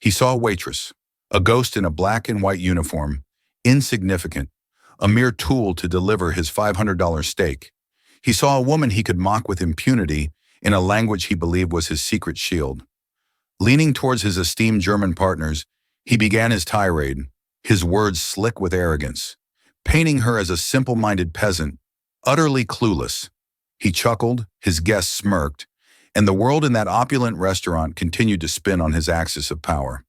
He saw a waitress, a ghost in a black and white uniform, insignificant, a mere tool to deliver his $500 steak. He saw a woman he could mock with impunity in a language he believed was his secret shield. Leaning towards his esteemed German partners, he began his tirade, his words slick with arrogance, painting her as a simple-minded peasant, utterly clueless. He chuckled, his guests smirked, and the world in that opulent restaurant continued to spin on his axis of power.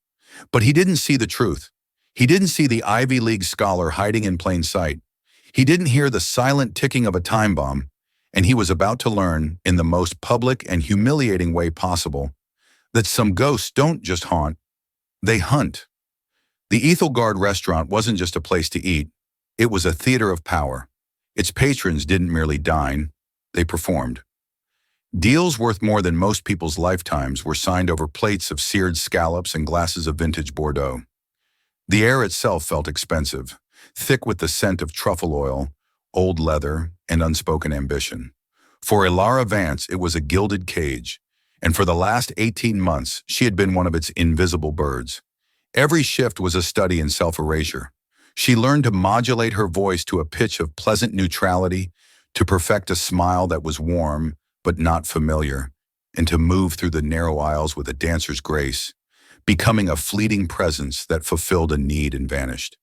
But he didn't see the truth. He didn't see the Ivy League scholar hiding in plain sight. He didn't hear the silent ticking of a time bomb, and he was about to learn, in the most public and humiliating way possible, that some ghosts don't just haunt, they hunt. The Ethelgard restaurant wasn't just a place to eat, it was a theater of power. Its patrons didn't merely dine, they performed. Deals worth more than most people's lifetimes were signed over plates of seared scallops and glasses of vintage Bordeaux. The air itself felt expensive, thick with the scent of truffle oil, old leather, and unspoken ambition. For Ilara Vance, it was a gilded cage, and for the last 18 months, she had been one of its invisible birds. Every shift was a study in self-erasure. She learned to modulate her voice to a pitch of pleasant neutrality, to perfect a smile that was warm but not familiar, and to move through the narrow aisles with a dancer's grace, becoming a fleeting presence that fulfilled a need and vanished.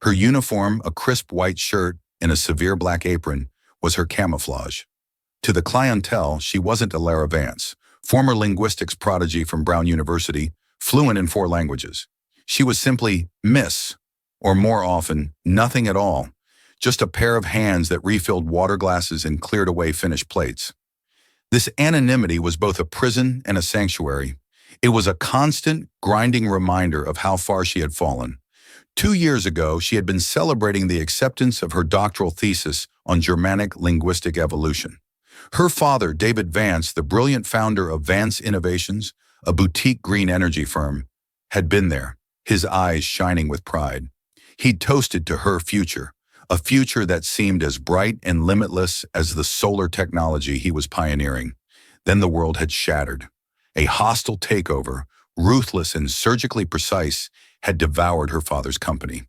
Her uniform, a crisp white shirt and a severe black apron, was her camouflage. To the clientele, she wasn't Ilara Vance, former linguistics prodigy from Brown University, fluent in 4 languages. She was simply Miss, or more often, nothing at all, just a pair of hands that refilled water glasses and cleared away finished plates. This anonymity was both a prison and a sanctuary. It was a constant, grinding reminder of how far she had fallen. 2 years ago, she had been celebrating the acceptance of her doctoral thesis on Germanic linguistic evolution. Her father, David Vance, the brilliant founder of Vance Innovations, a boutique green energy firm, had been there, his eyes shining with pride. He'd toasted to her future, a future that seemed as bright and limitless as the solar technology he was pioneering. Then the world had shattered. A hostile takeover, ruthless and surgically precise, had devoured her father's company.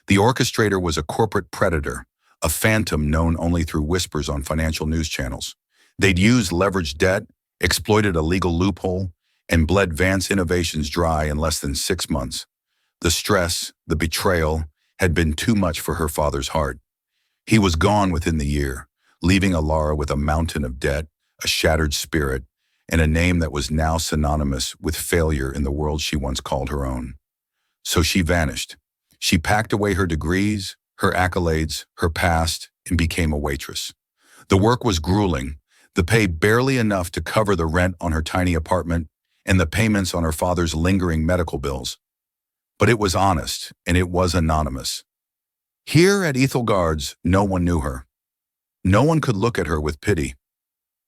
The orchestrator was a corporate predator, a phantom known only through whispers on financial news channels. They'd used leveraged debt, exploited a legal loophole, and bled Vance Innovations dry in less than 6 months. The stress, the betrayal, had been too much for her father's heart. He was gone within the year, leaving Ilara with a mountain of debt, a shattered spirit, and a name that was now synonymous with failure in the world she once called her own. So she vanished. She packed away her degrees, her accolades, her past, and became a waitress. The work was grueling, the pay barely enough to cover the rent on her tiny apartment and the payments on her father's lingering medical bills. But it was honest, and it was anonymous. Here at Ethelgard's, no one knew her. No one could look at her with pity.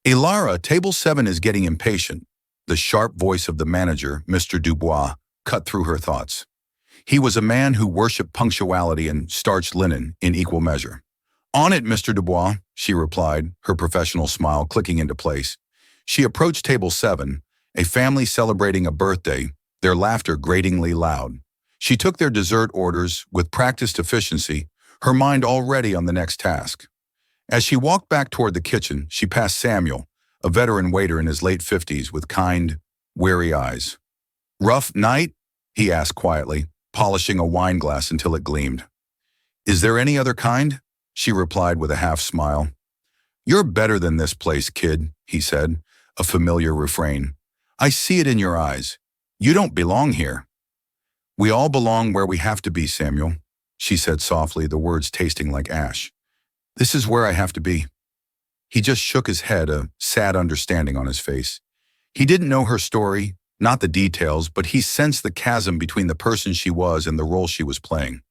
Ilara, table 7 is getting impatient. The sharp voice of the manager, Mr. Dubois, cut through her thoughts. He was a man who worshipped punctuality and starched linen in equal measure. On it, Mr. Dubois, she replied, her professional smile clicking into place. She approached table 7, a family celebrating a birthday, their laughter gratingly loud. She took their dessert orders with practiced efficiency, her mind already on the next task. As she walked back toward the kitchen, she passed Samuel, a veteran waiter in his late 50s with kind, weary eyes. "Rough night?" he asked quietly, polishing a wine glass until it gleamed. "Is there any other kind?" she replied with a half smile. "You're better than this place, kid," he said, a familiar refrain. "I see it in your eyes. You don't belong here." "We all belong where we have to be, Samuel," she said softly, the words tasting like ash. "This is where I have to be." He just shook his head, a sad understanding on his face. He didn't know her story, not the details, but he sensed the chasm between the person she was and the role she was playing.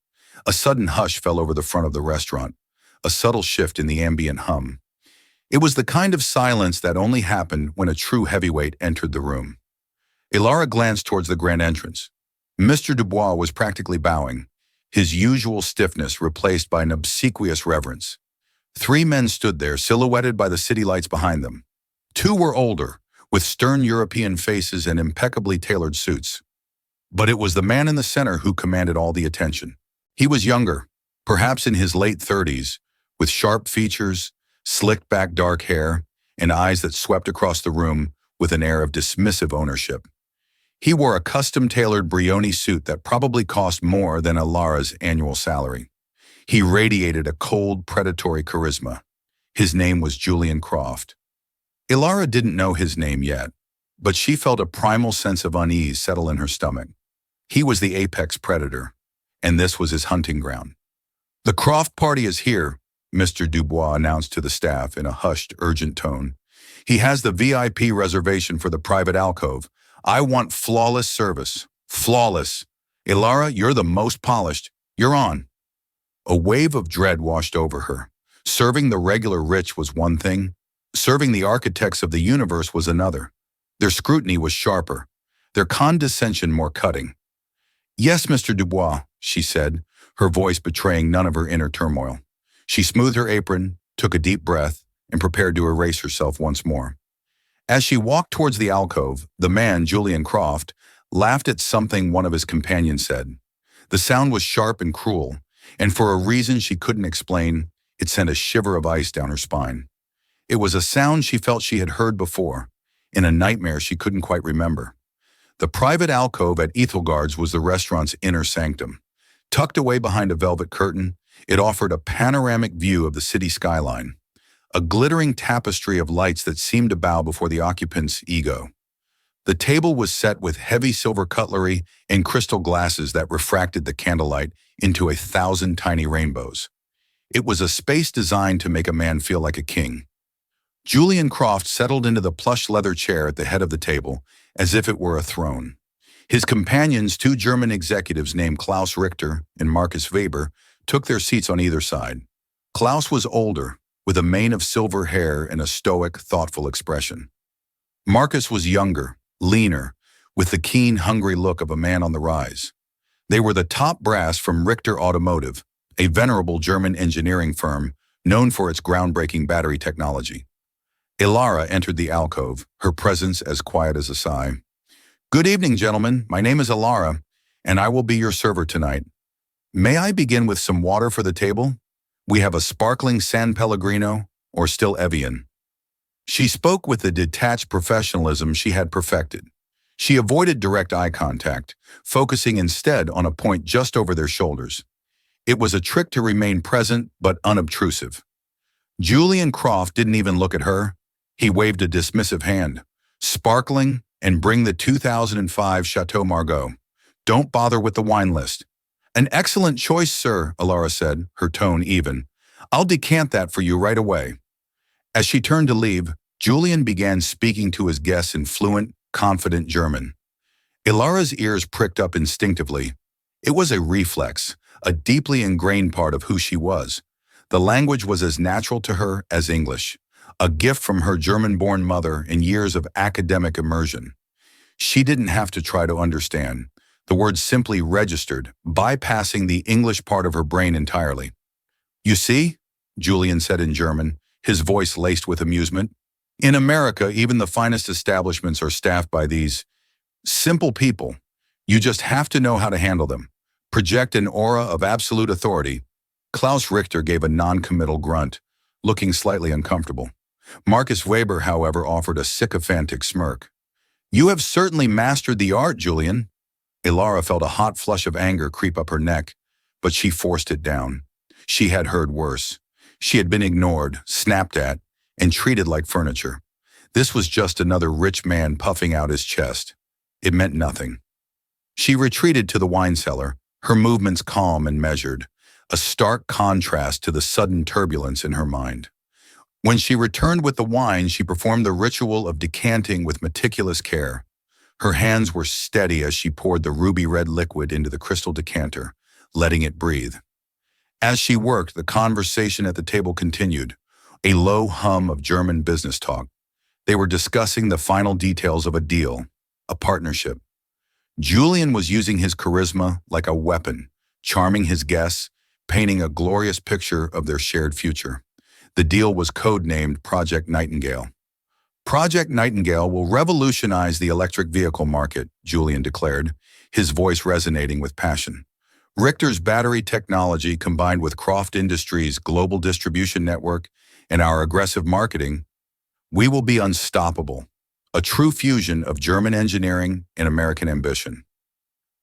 A sudden hush fell over the front of the restaurant, a subtle shift in the ambient hum. It was the kind of silence that only happened when a true heavyweight entered the room. Ilara glanced towards the grand entrance. Mr. Dubois was practically bowing, his usual stiffness replaced by an obsequious reverence. 3 men stood there, silhouetted by the city lights behind them. 2 were older, with stern European faces and impeccably tailored suits. But it was the man in the center who commanded all the attention. He was younger, perhaps in his late 30s, with sharp features, slicked back dark hair, and eyes that swept across the room with an air of dismissive ownership. He wore a custom-tailored Brioni suit that probably cost more than Ilara's annual salary. He radiated a cold, predatory charisma. His name was Julian Croft. Ilara didn't know his name yet, but she felt a primal sense of unease settle in her stomach. He was the apex predator, and this was his hunting ground. "The Croft party is here," Mr. Dubois announced to the staff in a hushed, urgent tone. "He has the VIP reservation for the private alcove. I want flawless service. Flawless. Ilara, you're the most polished. You're on." A wave of dread washed over her. Serving the regular rich was one thing. Serving the architects of the universe was another. Their scrutiny was sharper, their condescension more cutting. "Yes, Mr. Dubois," she said, her voice betraying none of her inner turmoil. She smoothed her apron, took a deep breath, and prepared to erase herself once more. As she walked towards the alcove, the man, Julian Croft, laughed at something one of his companions said. The sound was sharp and cruel, and for a reason she couldn't explain, it sent a shiver of ice down her spine. It was a sound she felt she had heard before, in a nightmare she couldn't quite remember. The private alcove at Ethelgard's was the restaurant's inner sanctum. Tucked away behind a velvet curtain, it offered a panoramic view of the city skyline, a glittering tapestry of lights that seemed to bow before the occupant's ego. The table was set with heavy silver cutlery and crystal glasses that refracted the candlelight into 1,000 tiny rainbows. It was a space designed to make a man feel like a king. Julian Croft settled into the plush leather chair at the head of the table, as if it were a throne. His companions, two German executives named Klaus Richter and Marcus Weber, took their seats on either side. Klaus was older, with a mane of silver hair and a stoic, thoughtful expression. Marcus was younger, leaner, with the keen, hungry look of a man on the rise. They were the top brass from Richter Automotive, a venerable German engineering firm known for its groundbreaking battery technology. Ilara entered the alcove, her presence as quiet as a sigh. "Good evening, gentlemen. My name is Ilara, and I will be your server tonight. May I begin with some water for the table? We have a sparkling San Pellegrino or still Evian." She spoke with the detached professionalism she had perfected. She avoided direct eye contact, focusing instead on a point just over their shoulders. It was a trick to remain present but unobtrusive. Julian Croft didn't even look at her. He waved a dismissive hand. "Sparkling, and bring the 2005 Chateau Margaux. Don't bother with the wine list." "An excellent choice, sir," Ilara said, her tone even. "I'll decant that for you right away." As she turned to leave, Julian began speaking to his guests in fluent, confident German. Ilara's ears pricked up instinctively. It was a reflex, a deeply ingrained part of who she was. The language was as natural to her as English, a gift from her German-born mother and years of academic immersion. She didn't have to try to understand. The words simply registered, bypassing the English part of her brain entirely. "You see," Julian said in German, his voice laced with amusement, "in America, even the finest establishments are staffed by these simple people. You just have to know how to handle them. Project an aura of absolute authority." Klaus Richter gave a non-committal grunt, looking slightly uncomfortable. Marcus Weber, however, offered a sycophantic smirk. "You have certainly mastered the art, Julian." Ilara felt a hot flush of anger creep up her neck, but she forced it down. She had heard worse. She had been ignored, snapped at, and treated like furniture. This was just another rich man puffing out his chest. It meant nothing. She retreated to the wine cellar, her movements calm and measured, a stark contrast to the sudden turbulence in her mind. When she returned with the wine, she performed the ritual of decanting with meticulous care. Her hands were steady as she poured the ruby-red liquid into the crystal decanter, letting it breathe. As she worked, the conversation at the table continued, a low hum of German business talk. They were discussing the final details of a deal, a partnership. Julian was using his charisma like a weapon, charming his guests, painting a glorious picture of their shared future. The deal was codenamed Project Nightingale. "Project Nightingale will revolutionize the electric vehicle market," Julian declared, his voice resonating with passion. Richter's battery technology combined with Croft Industries' global distribution network and our aggressive marketing, we will be unstoppable. A true fusion of German engineering and American ambition.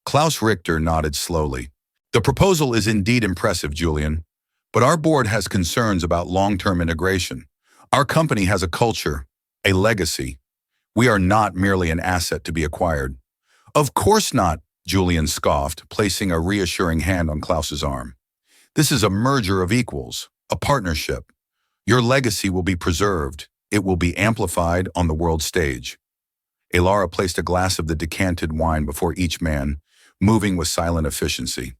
Klaus Richter nodded slowly. The proposal is indeed impressive, Julian, but our board has concerns about long-term integration. Our company has a culture, a legacy. We are not merely an asset to be acquired. Of course not, Julian scoffed, placing a reassuring hand on Klaus's arm. This is a merger of equals, a partnership. Your legacy will be preserved. It will be amplified on the world stage. Elara placed a glass of the decanted wine before each man, moving with silent efficiency.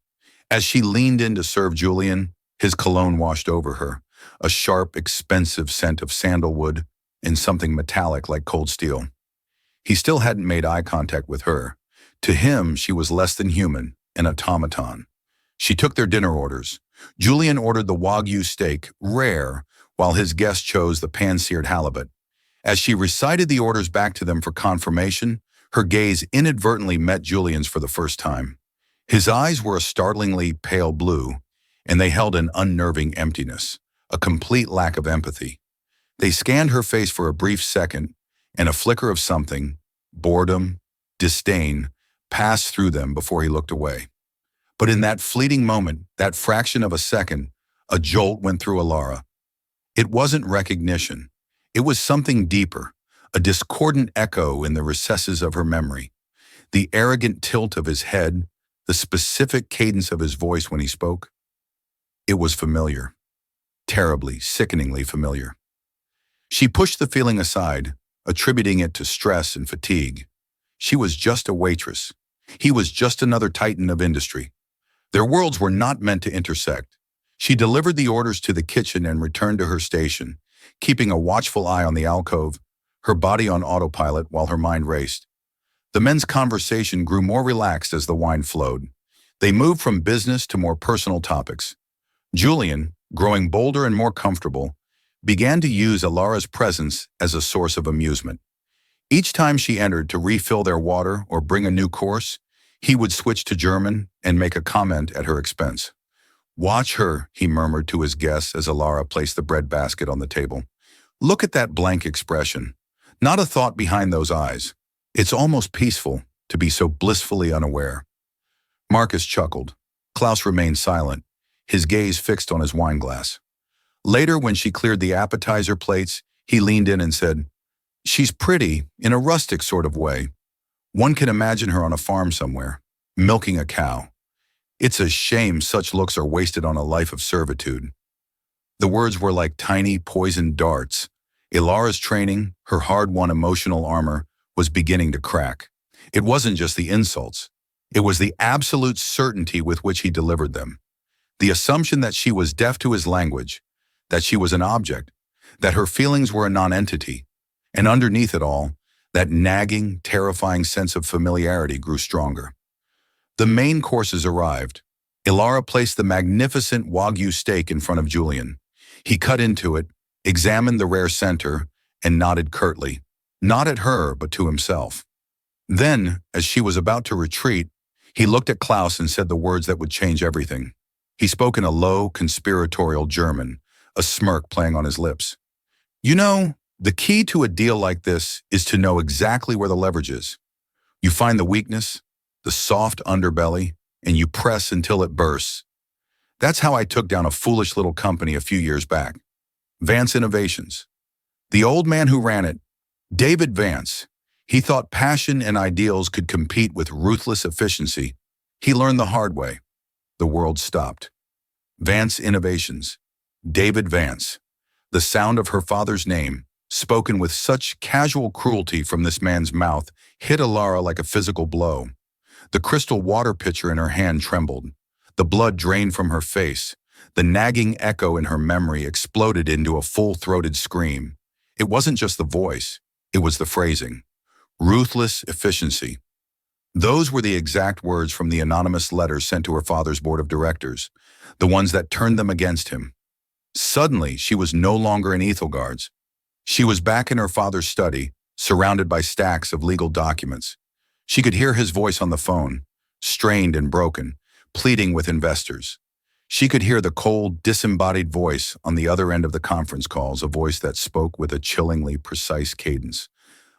As she leaned in to serve Julian, his cologne washed over her, a sharp, expensive scent of sandalwood and something metallic like cold steel. He still hadn't made eye contact with her. To him, she was less than human, an automaton. She took their dinner orders. Julian ordered the Wagyu steak, rare, while his guest chose the pan-seared halibut. As she recited the orders back to them for confirmation, her gaze inadvertently met Julian's for the first time. His eyes were a startlingly pale blue, and they held an unnerving emptiness, a complete lack of empathy. They scanned her face for a brief second, and a flicker of something, boredom, disdain, passed through them before he looked away. But in that fleeting moment, that fraction of a second, a jolt went through Elara. It wasn't recognition. It was something deeper, a discordant echo in the recesses of her memory. The arrogant tilt of his head, the specific cadence of his voice when he spoke. It was familiar. Terribly, sickeningly familiar. She pushed the feeling aside, attributing it to stress and fatigue. She was just a waitress. He was just another titan of industry. Their worlds were not meant to intersect. She delivered the orders to the kitchen and returned to her station, keeping a watchful eye on the alcove, her body on autopilot while her mind raced. The men's conversation grew more relaxed as the wine flowed. They moved from business to more personal topics. Julian, growing bolder and more comfortable, began to use Elara's presence as a source of amusement. Each time she entered to refill their water or bring a new course, he would switch to German and make a comment at her expense. "Watch her," he murmured to his guests as Elara placed the bread basket on the table. "Look at that blank expression. Not a thought behind those eyes. It's almost peaceful to be so blissfully unaware." Marcus chuckled. Klaus remained silent, his gaze fixed on his wine glass. Later, when she cleared the appetizer plates, he leaned in and said, "She's pretty, in a rustic sort of way. One can imagine her on a farm somewhere, milking a cow. It's a shame such looks are wasted on a life of servitude." The words were like tiny, poisoned darts. Elara's training, her hard-won emotional armor, was beginning to crack. It wasn't just the insults. It was the absolute certainty with which he delivered them. The assumption that she was deaf to his language, that she was an object, that her feelings were a non-entity, and underneath it all, that nagging, terrifying sense of familiarity grew stronger. The main courses arrived. Elara placed the magnificent Wagyu steak in front of Julian. He cut into it, examined the rare center, and nodded curtly, not at her, but to himself. Then, as she was about to retreat, he looked at Klaus and said the words that would change everything. He spoke in a low, conspiratorial German, a smirk playing on his lips. "You know, the key to a deal like this is to know exactly where the leverage is. You find the weakness, the soft underbelly, and you press until it bursts. That's how I took down a foolish little company a few years back. Vance Innovations. The old man who ran it, David Vance, he thought passion and ideals could compete with ruthless efficiency. He learned the hard way. The world stopped. Vance Innovations. David Vance. The sound of her father's name, spoken with such casual cruelty from this man's mouth, hit Elara like a physical blow. The crystal water pitcher in her hand trembled. The blood drained from her face. The nagging echo in her memory exploded into a full-throated scream. It wasn't just the voice, it was the phrasing. Ruthless efficiency. Those were the exact words from the anonymous letters sent to her father's board of directors, the ones that turned them against him. Suddenly, she was no longer in Ethelgard's. She was back in her father's study, surrounded by stacks of legal documents. She could hear his voice on the phone, strained and broken, pleading with investors. She could hear the cold, disembodied voice on the other end of the conference calls, a voice that spoke with a chillingly precise cadence,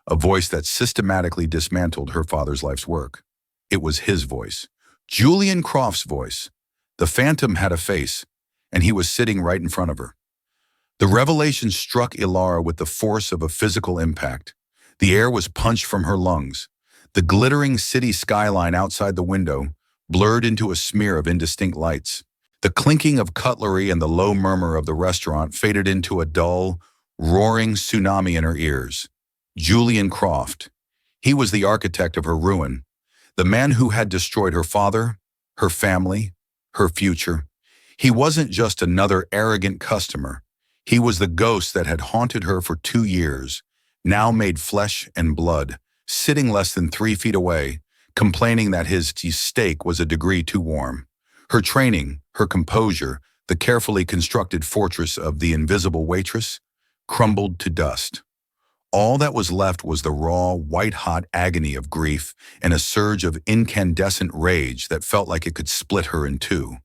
a voice that systematically dismantled her father's life's work. It was his voice, Julian Croft's voice. The phantom had a face, and he was sitting right in front of her. The revelation struck Ilara with the force of a physical impact. The air was punched from her lungs. The glittering city skyline outside the window blurred into a smear of indistinct lights. The clinking of cutlery and the low murmur of the restaurant faded into a dull, roaring tsunami in her ears. Julian Croft. He was the architect of her ruin, the man who had destroyed her father, her family, her future. He wasn't just another arrogant customer. He was the ghost that had haunted her for 2 years, now made flesh and blood, sitting less than 3 feet away, complaining that his steak was a degree too warm. Her training, her composure, the carefully constructed fortress of the invisible waitress, crumbled to dust. All that was left was the raw, white-hot agony of grief and a surge of incandescent rage that felt like it could split her in two.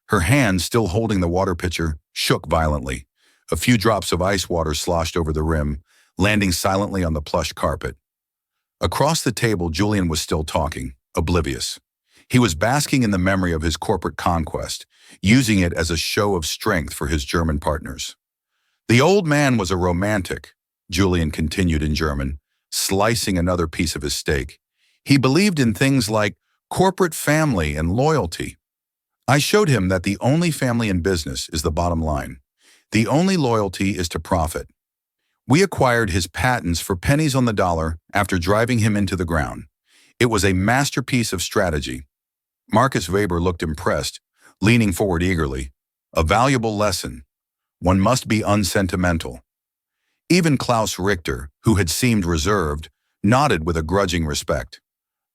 Her hand, still holding the water pitcher, shook violently. A few drops of ice water sloshed over the rim, landing silently on the plush carpet. Across the table, Julian was still talking, oblivious. He was basking in the memory of his corporate conquest, using it as a show of strength for his German partners. The old man was a romantic, Julian continued in German, slicing another piece of his steak. He believed in things like corporate family and loyalty. I showed him that the only family in business is the bottom line. The only loyalty is to profit. We acquired his patents for pennies on the dollar after driving him into the ground. It was a masterpiece of strategy. Marcus Weber looked impressed, leaning forward eagerly. A valuable lesson. One must be unsentimental. Even Klaus Richter, who had seemed reserved, nodded with a grudging respect.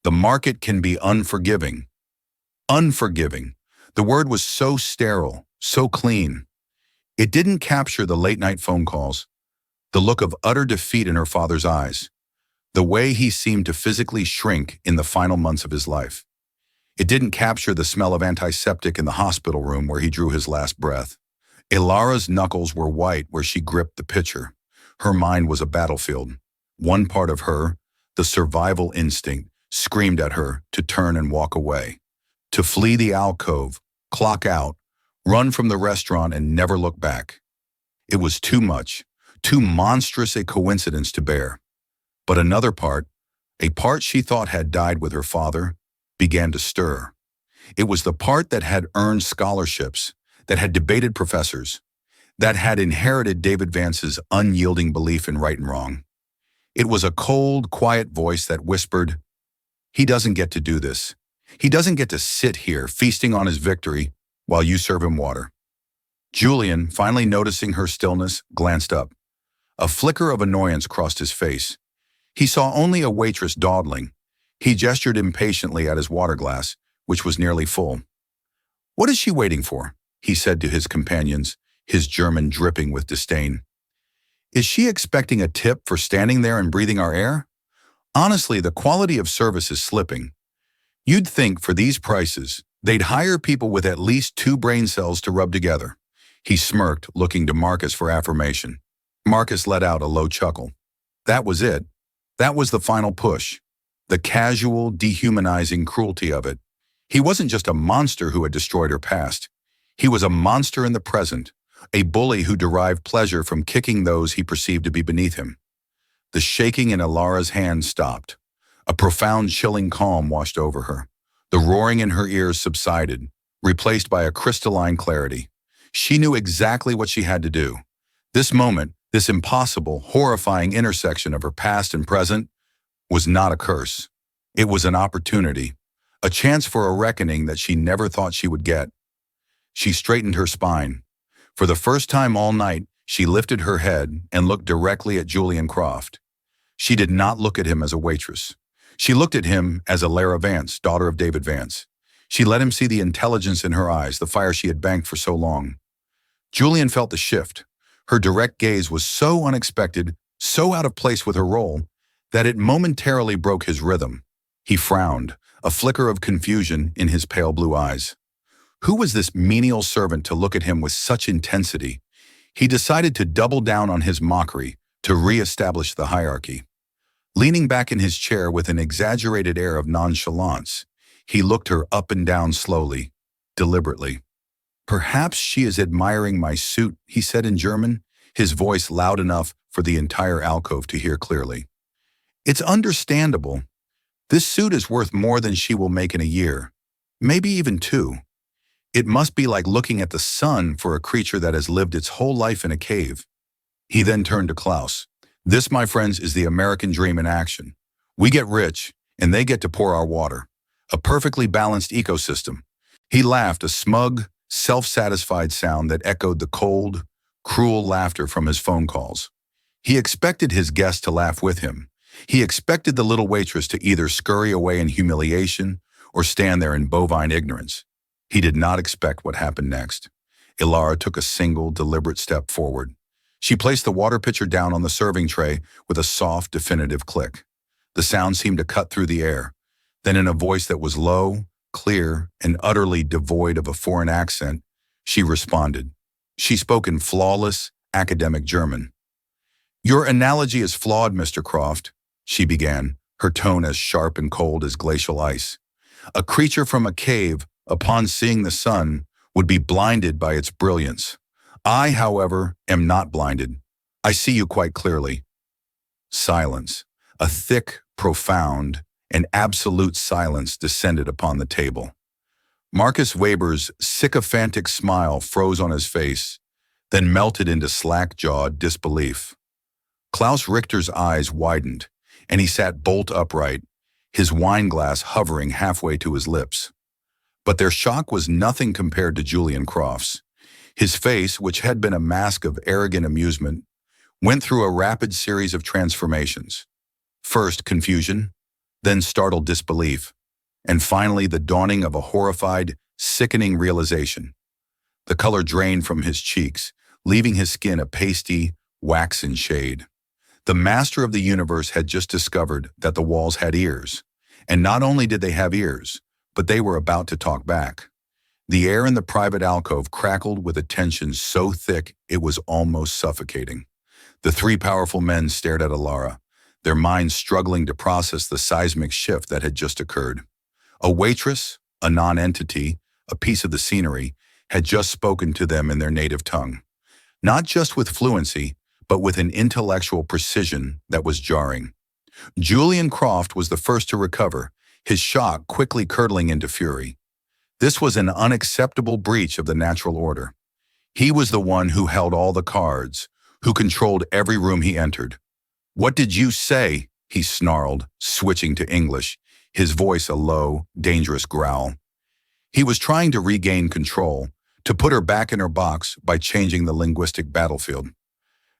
The market can be unforgiving. Unforgiving. The word was so sterile, so clean. It didn't capture the late-night phone calls, the look of utter defeat in her father's eyes, the way he seemed to physically shrink in the final months of his life. It didn't capture the smell of antiseptic in the hospital room where he drew his last breath. Ilara's knuckles were white where she gripped the pitcher. Her mind was a battlefield. One part of her, the survival instinct, screamed at her to turn and walk away, to flee the alcove, clock out, run from the restaurant and never look back. It was too much, too monstrous a coincidence to bear. But another part, a part she thought had died with her father, began to stir. It was the part that had earned scholarships, that had debated professors, that had inherited David Vance's unyielding belief in right and wrong. It was a cold, quiet voice that whispered, "He doesn't get to do this. He doesn't get to sit here feasting on his victory while you serve him water." Julian, finally noticing her stillness, glanced up. A flicker of annoyance crossed his face. He saw only a waitress dawdling. He gestured impatiently at his water glass, which was nearly full. "What is she waiting for?" he said to his companions, his German dripping with disdain. "Is she expecting a tip for standing there and breathing our air? Honestly, the quality of service is slipping. You'd think for these prices, they'd hire people with at least 2 brain cells to rub together." He smirked, looking to Marcus for affirmation. Marcus let out a low chuckle. That was it. That was the final push. The casual, dehumanizing cruelty of it. He wasn't just a monster who had destroyed her past. He was a monster in the present, a bully who derived pleasure from kicking those he perceived to be beneath him. The shaking in Ilara's hand stopped. A profound, chilling calm washed over her. The roaring in her ears subsided, replaced by a crystalline clarity. She knew exactly what she had to do. This moment, this impossible, horrifying intersection of her past and present, was not a curse. It was an opportunity, a chance for a reckoning that she never thought she would get. She straightened her spine. For the first time all night, she lifted her head and looked directly at Julian Croft. She did not look at him as a waitress. She looked at him as Ilara Vance, daughter of David Vance. She let him see the intelligence in her eyes, the fire she had banked for so long. Julian felt the shift. Her direct gaze was so unexpected, so out of place with her role, that it momentarily broke his rhythm. He frowned, a flicker of confusion in his pale blue eyes. Who was this menial servant to look at him with such intensity? He decided to double down on his mockery, to re-establish the hierarchy. Leaning back in his chair with an exaggerated air of nonchalance, he looked her up and down slowly, deliberately. "Perhaps she is admiring my suit," he said in German, his voice loud enough for the entire alcove to hear clearly. "It's understandable. This suit is worth more than she will make in a year, maybe even two. It must be like looking at the sun for a creature that has lived its whole life in a cave." He then turned to Klaus. "This, my friends, is the American dream in action. We get rich, and they get to pour our water. A perfectly balanced ecosystem." He laughed, a smug, self-satisfied sound that echoed the cold, cruel laughter from his phone calls. He expected his guest to laugh with him. He expected the little waitress to either scurry away in humiliation or stand there in bovine ignorance. He did not expect what happened next. Ilara took a single, deliberate step forward. She placed the water pitcher down on the serving tray with a soft, definitive click. The sound seemed to cut through the air. Then in a voice that was low, clear, and utterly devoid of a foreign accent, she responded. She spoke in flawless, academic German. "Your analogy is flawed, Mr. Croft," she began, her tone as sharp and cold as glacial ice. "A creature from a cave, upon seeing the sun, would be blinded by its brilliance. I, however, am not blinded. I see you quite clearly." Silence, a thick, profound, and absolute silence descended upon the table. Marcus Weber's sycophantic smile froze on his face, then melted into slack-jawed disbelief. Klaus Richter's eyes widened, and he sat bolt upright, his wineglass hovering halfway to his lips. But their shock was nothing compared to Julian Croft's. His face, which had been a mask of arrogant amusement, went through a rapid series of transformations. First, confusion, then startled disbelief, and finally the dawning of a horrified, sickening realization. The color drained from his cheeks, leaving his skin a pasty, waxen shade. The master of the universe had just discovered that the walls had ears. And not only did they have ears, but they were about to talk back. The air in the private alcove crackled with a tension so thick it was almost suffocating. The three powerful men stared at Ilara, their minds struggling to process the seismic shift that had just occurred. A waitress, a non-entity, a piece of the scenery, had just spoken to them in their native tongue. Not just with fluency, but with an intellectual precision that was jarring. Julian Croft was the first to recover, his shock quickly curdling into fury. This was an unacceptable breach of the natural order. He was the one who held all the cards, who controlled every room he entered. "What did you say?" he snarled, switching to English, his voice a low, dangerous growl. He was trying to regain control, to put her back in her box by changing the linguistic battlefield.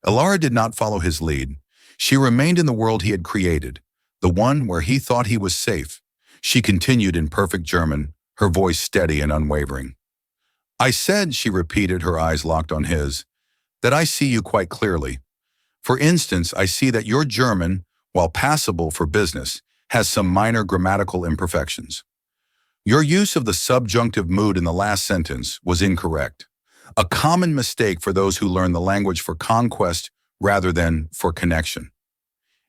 Ilara did not follow his lead. She remained in the world he had created, the one where he thought he was safe. She continued in perfect German, her voice steady and unwavering. "I said," she repeated, her eyes locked on his, "that I see you quite clearly. For instance, I see that your German, while passable for business, has some minor grammatical imperfections. Your use of the subjunctive mood in the last sentence was incorrect, a common mistake for those who learn the language for conquest rather than for connection."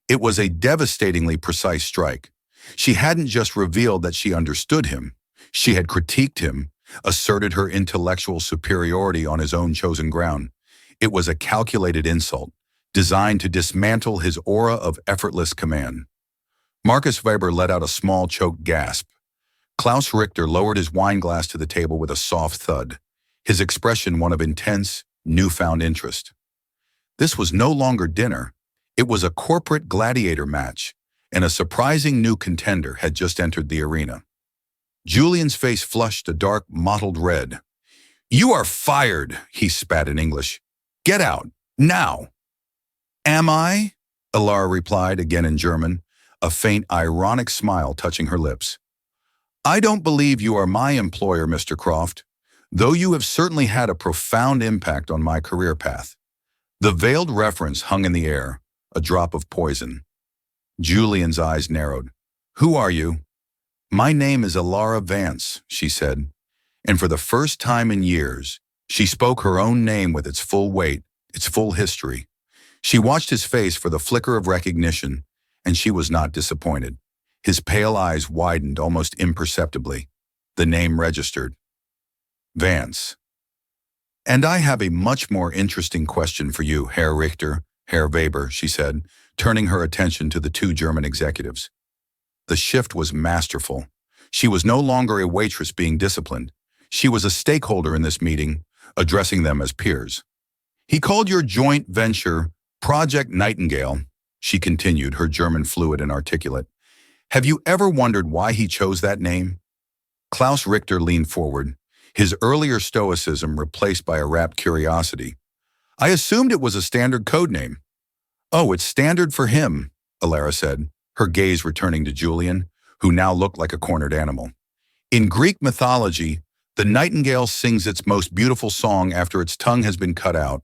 It was a devastatingly precise strike. She hadn't just revealed that she understood him. She had critiqued him, asserted her intellectual superiority on his own chosen ground. It was a calculated insult, designed to dismantle his aura of effortless command. Marcus Weber let out a small choked gasp. Klaus Richter lowered his wineglass to the table with a soft thud, his expression one of intense, newfound interest. This was no longer dinner. It was a corporate gladiator match, and a surprising new contender had just entered the arena. Julian's face flushed a dark, mottled red. "You are fired," he spat in English. "Get out, now." "Am I?" Ilara replied, again in German, a faint, ironic smile touching her lips. "I don't believe you are my employer, Mr. Croft, though you have certainly had a profound impact on my career path." The veiled reference hung in the air, a drop of poison. Julian's eyes narrowed. "Who are you?" My name is Alara Vance, she said, and for the first time in years, she spoke her own name with its full weight, its full history. She watched his face for the flicker of recognition, and she was not disappointed. His pale eyes widened almost imperceptibly. The name registered. Vance. And I have a much more interesting question for you, Herr Richter, Herr Weber, she said, turning her attention to the two German executives. The shift was masterful. She was no longer a waitress being disciplined. She was a stakeholder in this meeting, addressing them as peers. He called your joint venture Project Nightingale, she continued, her German fluid and articulate. Have you ever wondered why he chose that name? Klaus Richter leaned forward, his earlier stoicism replaced by a rapt curiosity. I assumed it was a standard code name. Oh, it's standard for him, Alara said, her gaze returning to Julian, who now looked like a cornered animal. In Greek mythology, the nightingale sings its most beautiful song after its tongue has been cut out,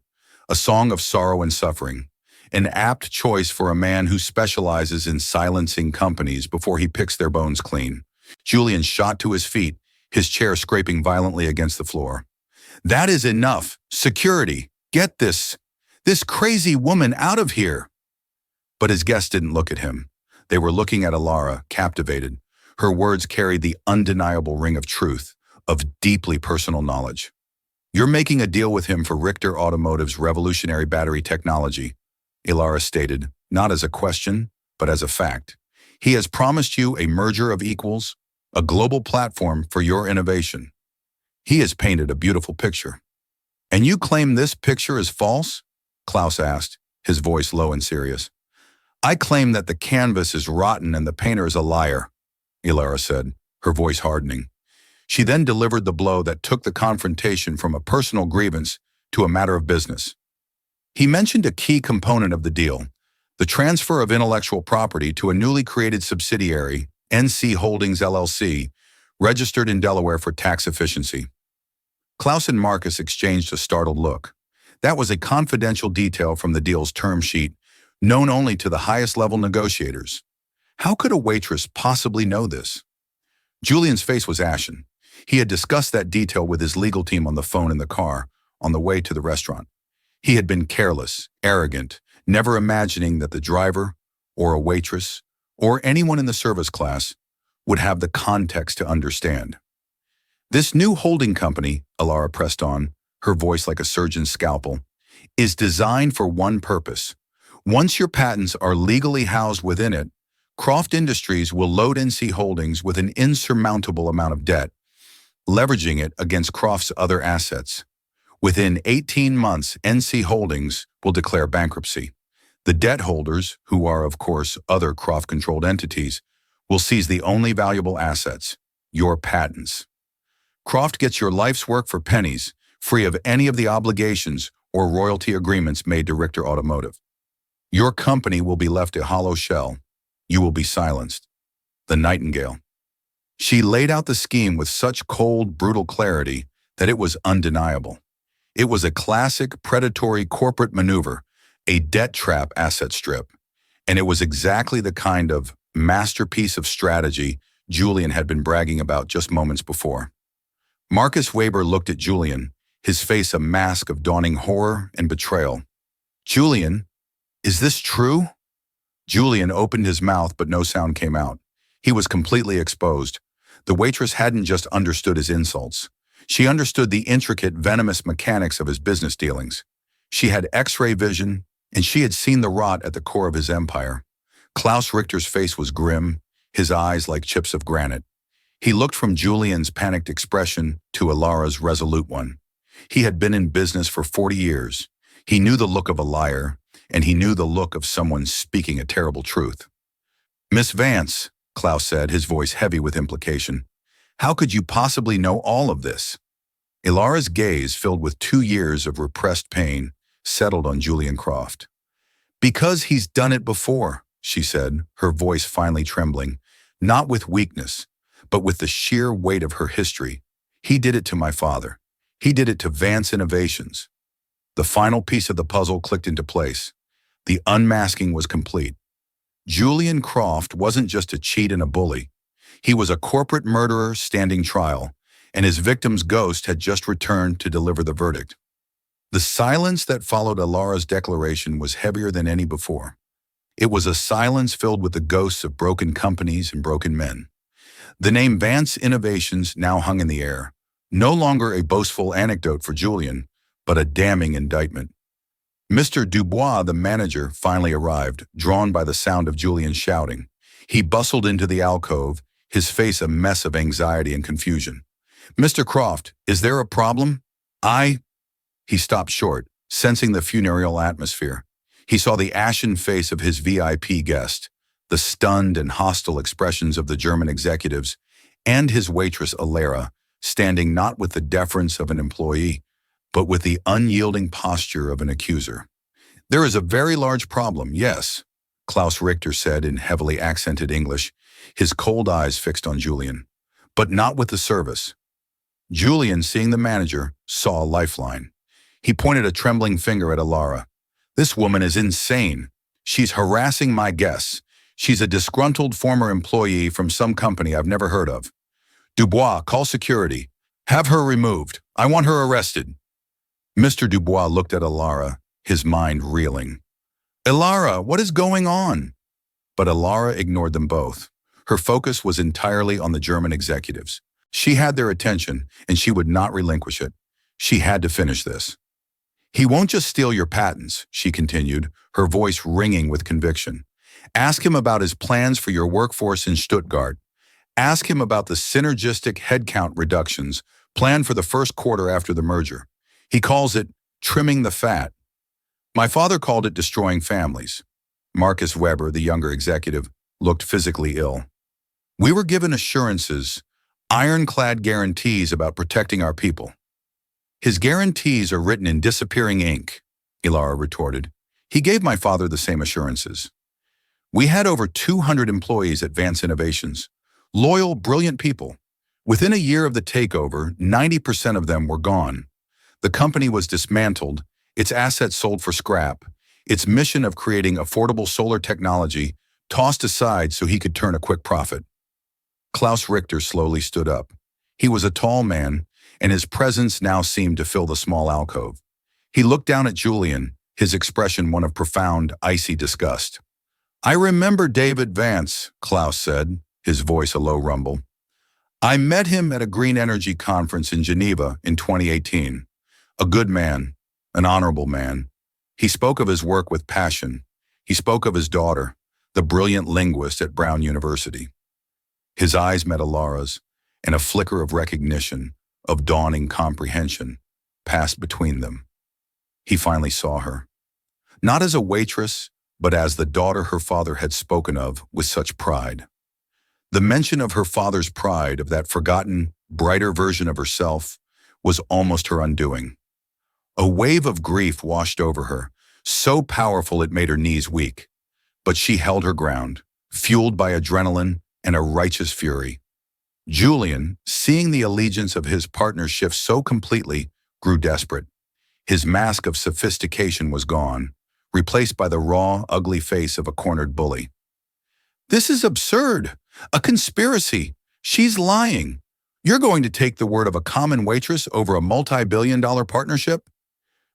a song of sorrow and suffering, an apt choice for a man who specializes in silencing companies before he picks their bones clean. Julian shot to his feet, his chair scraping violently against the floor. That is enough. Security. Get this crazy woman out of here. But his guests didn't look at him. They were looking at Alara, captivated. Her words carried the undeniable ring of truth, of deeply personal knowledge. You're making a deal with him for Richter Automotive's revolutionary battery technology, Alara stated, not as a question, but as a fact. He has promised you a merger of equals, a global platform for your innovation. He has painted a beautiful picture. And you claim this picture is false? Klaus asked, his voice low and serious. I claim that the canvas is rotten and the painter is a liar, Alara said, her voice hardening. She then delivered the blow that took the confrontation from a personal grievance to a matter of business. He mentioned a key component of the deal, the transfer of intellectual property to a newly created subsidiary, NC Holdings LLC, registered in Delaware for tax efficiency. Klaus and Marcus exchanged a startled look. That was a confidential detail from the deal's term sheet, known only to the highest-level negotiators. How could a waitress possibly know this? Julian's face was ashen. He had discussed that detail with his legal team on the phone in the car, on the way to the restaurant. He had been careless, arrogant, never imagining that the driver, or a waitress, or anyone in the service class would have the context to understand. This new holding company, Alara pressed on, her voice like a surgeon's scalpel, is designed for one purpose. Once your patents are legally housed within it, Croft Industries will load NC Holdings with an insurmountable amount of debt, leveraging it against Croft's other assets. Within 18 months, NC Holdings will declare bankruptcy. The debt holders, who are, of course, other Croft-controlled entities, will seize the only valuable assets, your patents. Croft gets your life's work for pennies, free of any of the obligations or royalty agreements made to Richter Automotive. Your company will be left a hollow shell. You will be silenced. The Nightingale. She laid out the scheme with such cold, brutal clarity that it was undeniable. It was a classic predatory corporate maneuver, a debt trap asset strip, and it was exactly the kind of masterpiece of strategy Julian had been bragging about just moments before. Marcus Weber looked at Julian, his face a mask of dawning horror and betrayal. Julian, is this true? Julian opened his mouth, but no sound came out. He was completely exposed. The waitress hadn't just understood his insults. She understood the intricate, venomous mechanics of his business dealings. She had X-ray vision, and she had seen the rot at the core of his empire. Klaus Richter's face was grim, his eyes like chips of granite. He looked from Julian's panicked expression to Alara's resolute one. He had been in business for 40 years. He knew the look of a liar, and he knew the look of someone speaking a terrible truth. Miss Vance, Klaus said, his voice heavy with implication, how could you possibly know all of this? Alara's gaze, filled with 2 years of repressed pain, settled on Julian Croft. Because he's done it before, she said, her voice finally trembling, not with weakness, but with the sheer weight of her history. He did it to my father. He did it to Vance Innovations. The final piece of the puzzle clicked into place. The unmasking was complete. Julian Croft wasn't just a cheat and a bully. He was a corporate murderer standing trial, and his victim's ghost had just returned to deliver the verdict. The silence that followed Alara's declaration was heavier than any before. It was a silence filled with the ghosts of broken companies and broken men. The name Vance Innovations now hung in the air, no longer a boastful anecdote for Julian, but a damning indictment. Mr. Dubois, the manager, finally arrived, drawn by the sound of Julian's shouting. He bustled into the alcove, his face a mess of anxiety and confusion. "Mr. Croft, is there a problem?" He stopped short, sensing the funereal atmosphere. He saw the ashen face of his VIP guest, the stunned and hostile expressions of the German executives, and his waitress Alara, standing not with the deference of an employee, but with the unyielding posture of an accuser. "There is a very large problem, yes," Klaus Richter said in heavily accented English, his cold eyes fixed on Julian. "But not with the service." Julian, seeing the manager, saw a lifeline. He pointed a trembling finger at Alara. "This woman is insane. She's harassing my guests. She's a disgruntled former employee from some company I've never heard of. Dubois, call security. Have her removed. I want her arrested." Mr. Dubois looked at Alara, his mind reeling. "Alara, what is going on?" But Alara ignored them both. Her focus was entirely on the German executives. She had their attention, and she would not relinquish it. She had to finish this. "He won't just steal your patents," she continued, her voice ringing with conviction. "Ask him about his plans for your workforce in Stuttgart. Ask him about the synergistic headcount reductions planned for the first quarter after the merger. He calls it trimming the fat. My father called it destroying families." Marcus Weber, the younger executive, looked physically ill. "We were given assurances, ironclad guarantees about protecting our people." "His guarantees are written in disappearing ink," Alara retorted. "He gave my father the same assurances. We had over 200 employees at Vance Innovations. Loyal, brilliant people. Within a year of the takeover, 90% of them were gone. The company was dismantled, its assets sold for scrap, its mission of creating affordable solar technology tossed aside so he could turn a quick profit." Klaus Richter slowly stood up. He was a tall man, and his presence now seemed to fill the small alcove. He looked down at Julian, his expression one of profound, icy disgust. "I remember David Vance," Klaus said, his voice a low rumble. "I met him at a green energy conference in Geneva in 2018. A good man, an honorable man. He spoke of his work with passion. He spoke of his daughter, the brilliant linguist at Brown University." His eyes met Alara's, and a flicker of recognition, of dawning comprehension, passed between them. He finally saw her. Not as a waitress, but as the daughter her father had spoken of with such pride. The mention of her father's pride, of that forgotten, brighter version of herself, was almost her undoing. A wave of grief washed over her, so powerful it made her knees weak. But she held her ground, fueled by adrenaline and a righteous fury. Julian, seeing the allegiance of his partner shift so completely, grew desperate. His mask of sophistication was gone, replaced by the raw, ugly face of a cornered bully. "This is absurd! A conspiracy! She's lying! You're going to take the word of a common waitress over a multi-billion-dollar partnership?"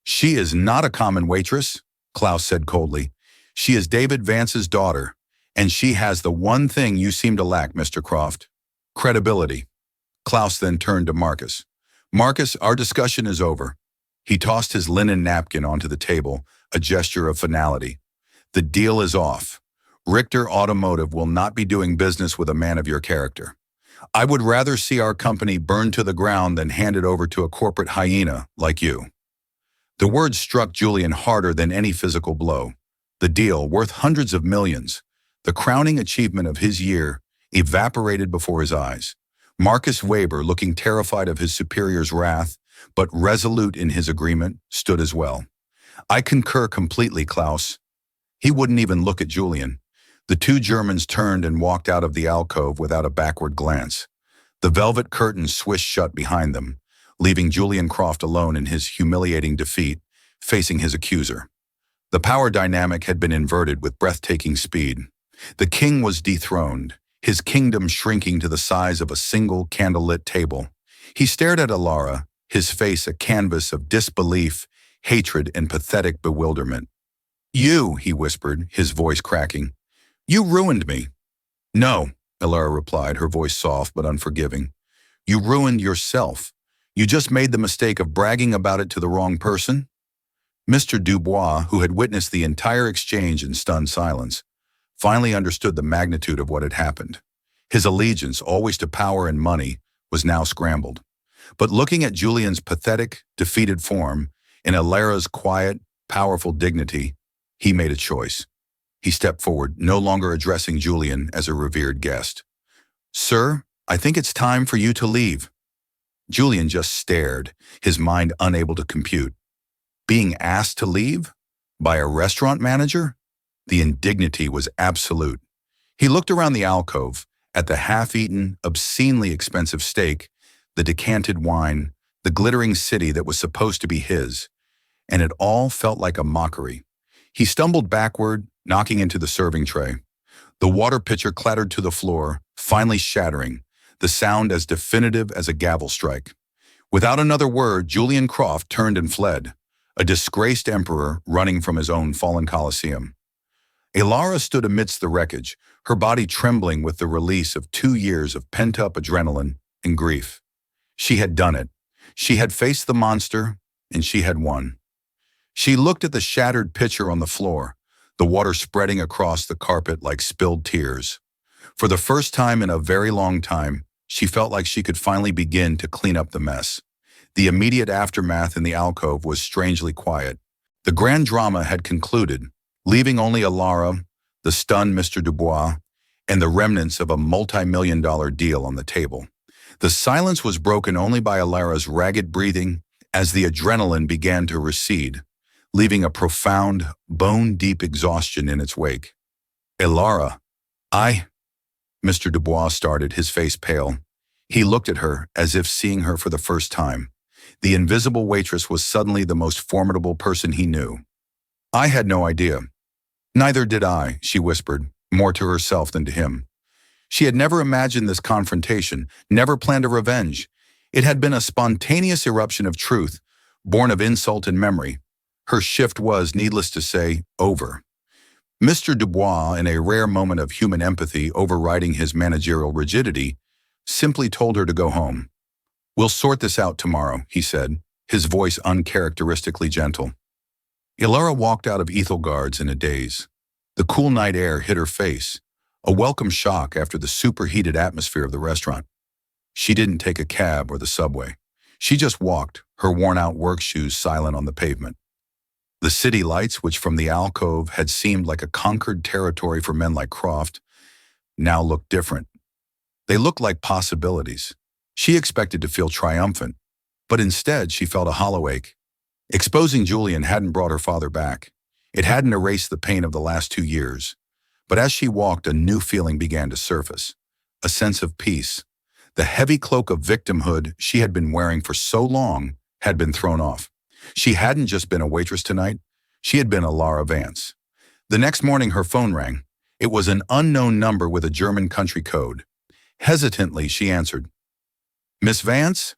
"She is not a common waitress," Klaus said coldly. "She is David Vance's daughter, and she has the one thing you seem to lack, Mr. Croft: credibility." Klaus then turned to Marcus. "Marcus, our discussion is over." He tossed his linen napkin onto the table, a gesture of finality. "The deal is off. Richter Automotive will not be doing business with a man of your character. I would rather see our company burned to the ground than hand it over to a corporate hyena like you." The words struck Julian harder than any physical blow. The deal, worth hundreds of millions, the crowning achievement of his year, evaporated before his eyes. Marcus Weber, looking terrified of his superior's wrath, but resolute in his agreement, stood as well. "I concur completely, Klaus." He wouldn't even look at Julian. The two Germans turned and walked out of the alcove without a backward glance. The velvet curtains swished shut behind them, leaving Julian Croft alone in his humiliating defeat, facing his accuser. The power dynamic had been inverted with breathtaking speed. The king was dethroned, his kingdom shrinking to the size of a single candlelit table. He stared at Alara, his face a canvas of disbelief, hatred, and pathetic bewilderment. "You," he whispered, his voice cracking. "You ruined me." "No," Alara replied, her voice soft but unforgiving. "You ruined yourself. You just made the mistake of bragging about it to the wrong person." Mr. Dubois, who had witnessed the entire exchange in stunned silence, finally understood the magnitude of what had happened. His allegiance, always to power and money, was now scrambled. But looking at Julian's pathetic, defeated form, and Alara's quiet, powerful dignity, he made a choice. He stepped forward, no longer addressing Julian as a revered guest. "Sir, I think it's time for you to leave." Julian just stared, his mind unable to compute. Being asked to leave? By a restaurant manager? The indignity was absolute. He looked around the alcove, at the half-eaten, obscenely expensive steak, the decanted wine, the glittering city that was supposed to be his, and it all felt like a mockery. He stumbled backward, knocking into the serving tray. The water pitcher clattered to the floor, finally shattering, the sound as definitive as a gavel strike. Without another word, Julian Croft turned and fled, a disgraced emperor running from his own fallen Colosseum. Alara stood amidst the wreckage, her body trembling with the release of 2 years of pent-up adrenaline and grief. She had done it. She had faced the monster, and she had won. She looked at the shattered pitcher on the floor, the water spreading across the carpet like spilled tears. For the first time in a very long time, she felt like she could finally begin to clean up the mess. The immediate aftermath in the alcove was strangely quiet. The grand drama had concluded, leaving only Alara, the stunned Mr. Dubois, and the remnants of a multi-million-dollar deal on the table. The silence was broken only by Alara's ragged breathing as the adrenaline began to recede, leaving a profound, bone-deep exhaustion in its wake. "Alara, Mr. Dubois started, his face pale. He looked at her as if seeing her for the first time. The invisible waitress was suddenly the most formidable person he knew. "I had no idea." "Neither did I," she whispered, more to herself than to him. She had never imagined this confrontation, never planned a revenge. It had been a spontaneous eruption of truth, born of insult and memory. Her shift was, needless to say, over. Mr. Dubois, in a rare moment of human empathy overriding his managerial rigidity, simply told her to go home. "We'll sort this out tomorrow," he said, his voice uncharacteristically gentle. Alara walked out of Ethelgard's in a daze. The cool night air hit her face, a welcome shock after the superheated atmosphere of the restaurant. She didn't take a cab or the subway. She just walked, her worn-out work shoes silent on the pavement. The city lights, which from the alcove had seemed like a conquered territory for men like Croft, now looked different. They looked like possibilities. She expected to feel triumphant, but instead she felt a hollow ache. Exposing Julian hadn't brought her father back. It hadn't erased the pain of the last 2 years. But as she walked, a new feeling began to surface, a sense of peace. The heavy cloak of victimhood she had been wearing for so long had been thrown off. She hadn't just been a waitress tonight, she had been Alara Vance. The next morning her phone rang. It was an unknown number with a German country code. Hesitantly she answered. "Miss Vance?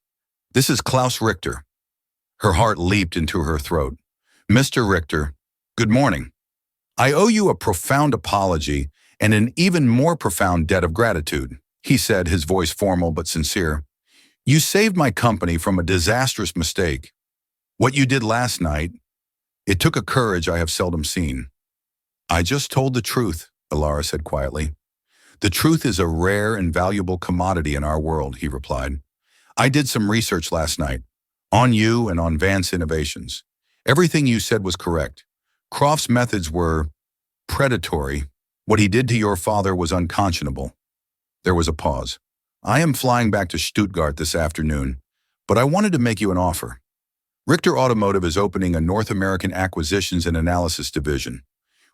This is Klaus Richter." Her heart leaped into her throat. "Mr. Richter, good morning. I owe you a profound apology and an even more profound debt of gratitude," he said, his voice formal but sincere. "You saved my company from a disastrous mistake. What you did last night, it took a courage I have seldom seen." "I just told the truth," Alara said quietly. "The truth is a rare and valuable commodity in our world," he replied. "I did some research last night, on you and on Vance Innovations. Everything you said was correct. Croft's methods were predatory. What he did to your father was unconscionable." There was a pause. "I am flying back to Stuttgart this afternoon, but I wanted to make you an offer. Richter Automotive is opening a North American acquisitions and analysis division.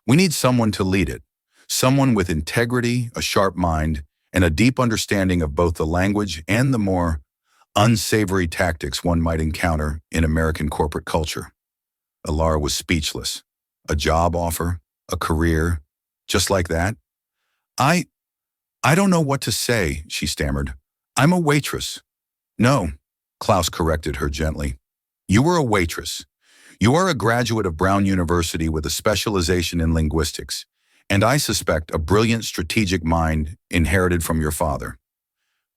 We need someone to lead it, someone with integrity, a sharp mind, and a deep understanding of both the language and the more unsavory tactics one might encounter in American corporate culture." Alara was speechless. A job offer, a career, just like that? I don't know what to say, she stammered. I'm a waitress. No, Klaus corrected her gently. You were a waitress. You are a graduate of Brown University with a specialization in linguistics, and I suspect a brilliant strategic mind inherited from your father.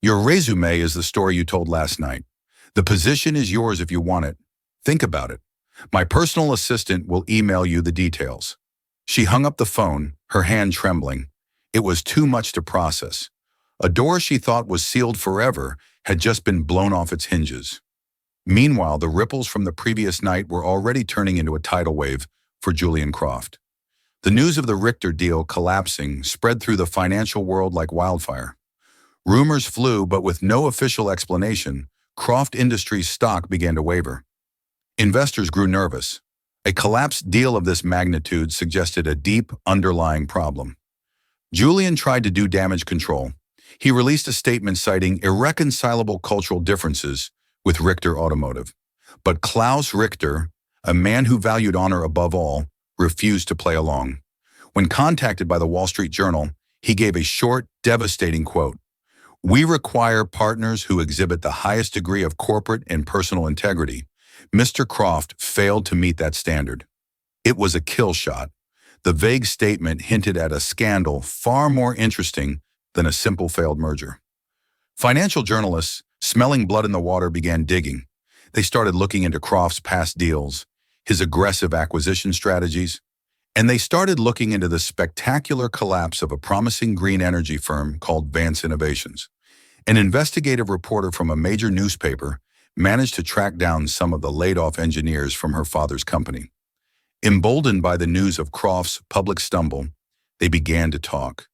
Your resume is the story you told last night. The position is yours if you want it. Think about it. My personal assistant will email you the details. She hung up the phone, her hand trembling. It was too much to process. A door she thought was sealed forever had just been blown off its hinges. Meanwhile, the ripples from the previous night were already turning into a tidal wave for Julian Croft. The news of the Richter deal collapsing spread through the financial world like wildfire. Rumors flew, but with no official explanation, Croft Industries' stock began to waver. Investors grew nervous. A collapsed deal of this magnitude suggested a deep, underlying problem. Julian tried to do damage control. He released a statement citing irreconcilable cultural differences with Richter Automotive. But Klaus Richter, a man who valued honor above all, refused to play along. When contacted by the Wall Street Journal, he gave a short, devastating quote. We require partners who exhibit the highest degree of corporate and personal integrity. Mr. Croft failed to meet that standard. It was a kill shot. The vague statement hinted at a scandal far more interesting than a simple failed merger. Financial journalists, smelling blood in the water, began digging. They started looking into Croft's past deals, his aggressive acquisition strategies, and they started looking into the spectacular collapse of a promising green energy firm called Vance Innovations. An investigative reporter from a major newspaper managed to track down some of the laid-off engineers from her father's company. Emboldened by the news of Croft's public stumble, they began to talk.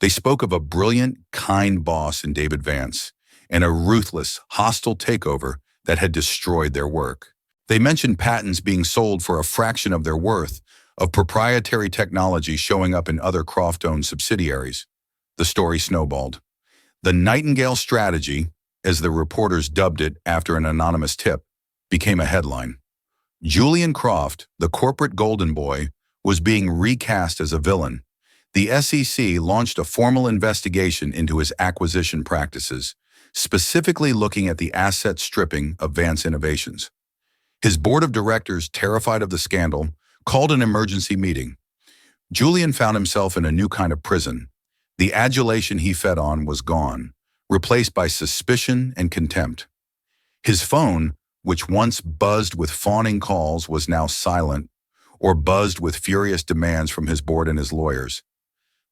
They spoke of a brilliant, kind boss in David Vance and a ruthless, hostile takeover that had destroyed their work. They mentioned patents being sold for a fraction of their worth, of proprietary technology showing up in other Croft-owned subsidiaries. The story snowballed. The Nightingale strategy, as the reporters dubbed it after an anonymous tip, became a headline. Julian Croft, the corporate golden boy, was being recast as a villain. The SEC launched a formal investigation into his acquisition practices, specifically looking at the asset stripping of Vance Innovations. His board of directors, terrified of the scandal, called an emergency meeting. Julian found himself in a new kind of prison. The adulation he fed on was gone, replaced by suspicion and contempt. His phone, which once buzzed with fawning calls, was now silent, or buzzed with furious demands from his board and his lawyers.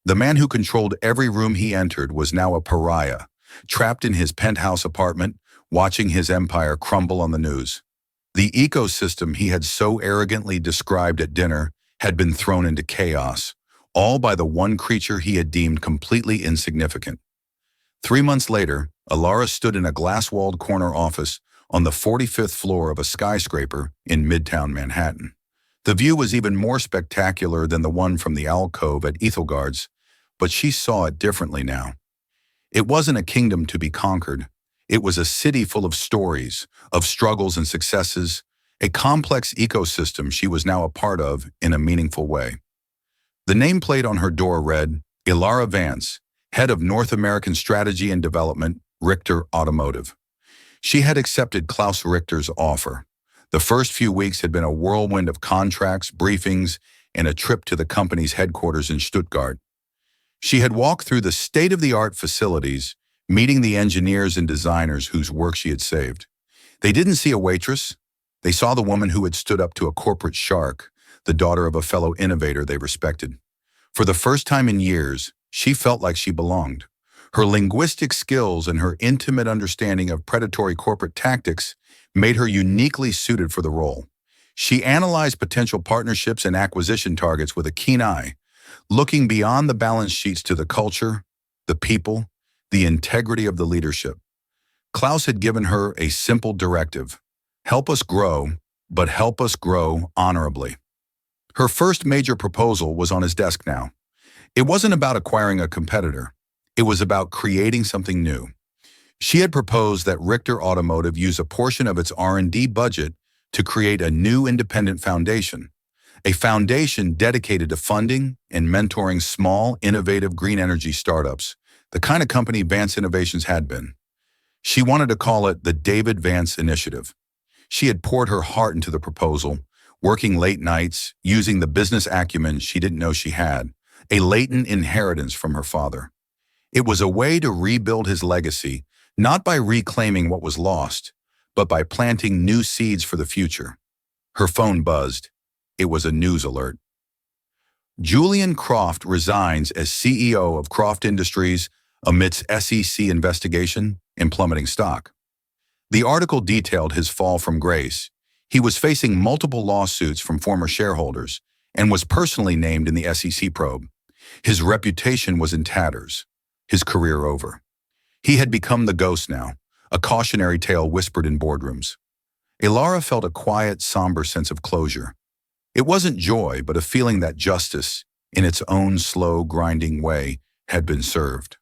The man who controlled every room he entered was now a pariah, trapped in his penthouse apartment, watching his empire crumble on the news. The ecosystem he had so arrogantly described at dinner had been thrown into chaos, all by the one creature he had deemed completely insignificant. 3 months later, Alara stood in a glass-walled corner office on the 45th floor of a skyscraper in Midtown Manhattan. The view was even more spectacular than the one from the alcove at Ethelgard's, but she saw it differently now. It wasn't a kingdom to be conquered. It was a city full of stories, of struggles and successes, a complex ecosystem she was now a part of in a meaningful way. The nameplate on her door read, Ilara Vance, Head of North American Strategy and Development, Richter Automotive. She had accepted Klaus Richter's offer. The first few weeks had been a whirlwind of contracts, briefings, and a trip to the company's headquarters in Stuttgart. She had walked through the state-of-the-art facilities, meeting the engineers and designers whose work she had saved. They didn't see a waitress. They saw the woman who had stood up to a corporate shark, the daughter of a fellow innovator they respected. For the first time in years, she felt like she belonged. Her linguistic skills and her intimate understanding of predatory corporate tactics made her uniquely suited for the role. She analyzed potential partnerships and acquisition targets with a keen eye, looking beyond the balance sheets to the culture, the people, the integrity of the leadership. Klaus had given her a simple directive: help us grow, but help us grow honorably. Her first major proposal was on his desk now. It wasn't about acquiring a competitor. It was about creating something new. She had proposed that Richter Automotive use a portion of its R&D budget to create a new independent foundation, a foundation dedicated to funding and mentoring small, innovative green energy startups the kind of company Vance Innovations had been. She wanted to call it the David Vance Initiative. She had poured her heart into the proposal, working late nights, using the business acumen she didn't know she had, a latent inheritance from her father. It was a way to rebuild his legacy, not by reclaiming what was lost, but by planting new seeds for the future. Her phone buzzed. It was a news alert. Julian Croft resigns as CEO of Croft Industries amidst SEC investigation and plummeting stock. The article detailed his fall from grace. He was facing multiple lawsuits from former shareholders and was personally named in the SEC probe. His reputation was in tatters, his career over. He had become the ghost now, a cautionary tale whispered in boardrooms. Ilara felt a quiet, somber sense of closure. It wasn't joy, but a feeling that justice, in its own slow, grinding way, had been served.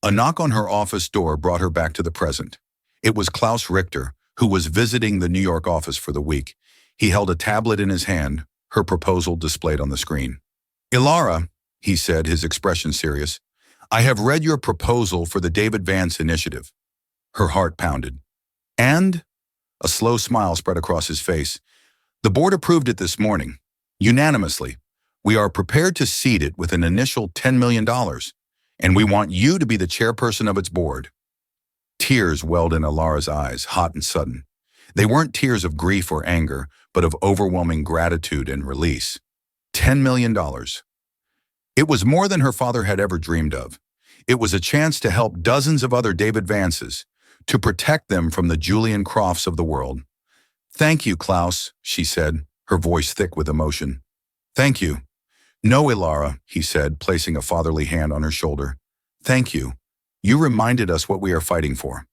A knock on her office door brought her back to the present. It was Klaus Richter, who was visiting the New York office for the week. He held a tablet in his hand, her proposal displayed on the screen. "Ilara," he said, his expression serious, "I have read your proposal for the David Vance Initiative." Her heart pounded. "And?" A slow smile spread across his face. "The board approved it this morning, unanimously. We are prepared to seed it with an initial $10 million, and we want you to be the chairperson of its board." Tears welled in Ilara's eyes, hot and sudden. They weren't tears of grief or anger, but of overwhelming gratitude and release. $10 million. It was more than her father had ever dreamed of. It was a chance to help dozens of other David Vances, to protect them from the Julian Crofts of the world. "Thank you, Klaus," she said, her voice thick with emotion. "Thank you." "No, Ilara," he said, placing a fatherly hand on her shoulder. "Thank you. You reminded us what we are fighting for."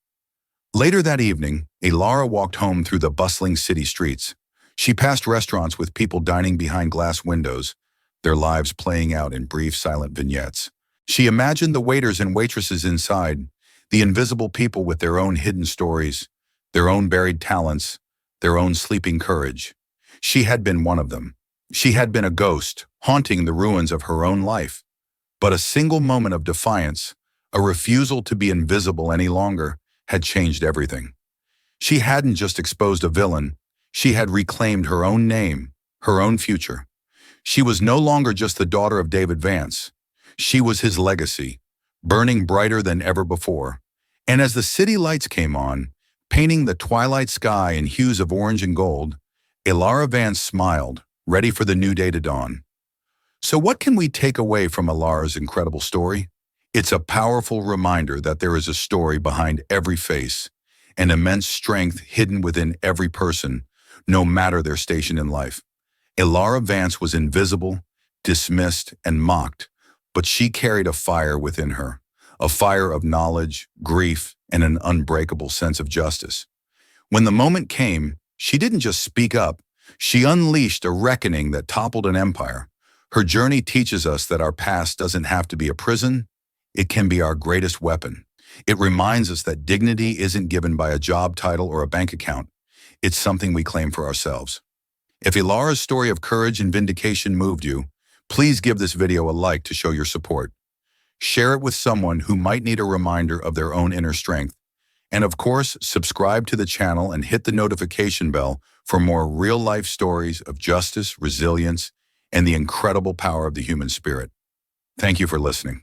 Later that evening, Ilara walked home through the bustling city streets. She passed restaurants with people dining behind glass windows, their lives playing out in brief, silent vignettes. She imagined the waiters and waitresses inside, the invisible people with their own hidden stories, their own buried talents, their own sleeping courage. She had been one of them. She had been a ghost, haunting the ruins of her own life. But a single moment of defiance, a refusal to be invisible any longer, had changed everything. She hadn't just exposed a villain, she had reclaimed her own name, her own future. She was no longer just the daughter of David Vance. She was his legacy, burning brighter than ever before. And as the city lights came on, painting the twilight sky in hues of orange and gold, Ilara Vance smiled, ready for the new day to dawn. So what can we take away from Ilara's incredible story? It's a powerful reminder that there is a story behind every face, an immense strength hidden within every person, no matter their station in life. Ilara Vance was invisible, dismissed, and mocked, but she carried a fire within her, a fire of knowledge, grief, and an unbreakable sense of justice. When the moment came, she didn't just speak up, she unleashed a reckoning that toppled an empire. Her journey teaches us that our past doesn't have to be a prison, it can be our greatest weapon. It reminds us that dignity isn't given by a job title or a bank account. It's something we claim for ourselves. If Ilara's story of courage and vindication moved you, please give this video a like to show your support. Share it with someone who might need a reminder of their own inner strength. And of course, subscribe to the channel and hit the notification bell for more real-life stories of justice, resilience, and the incredible power of the human spirit. Thank you for listening.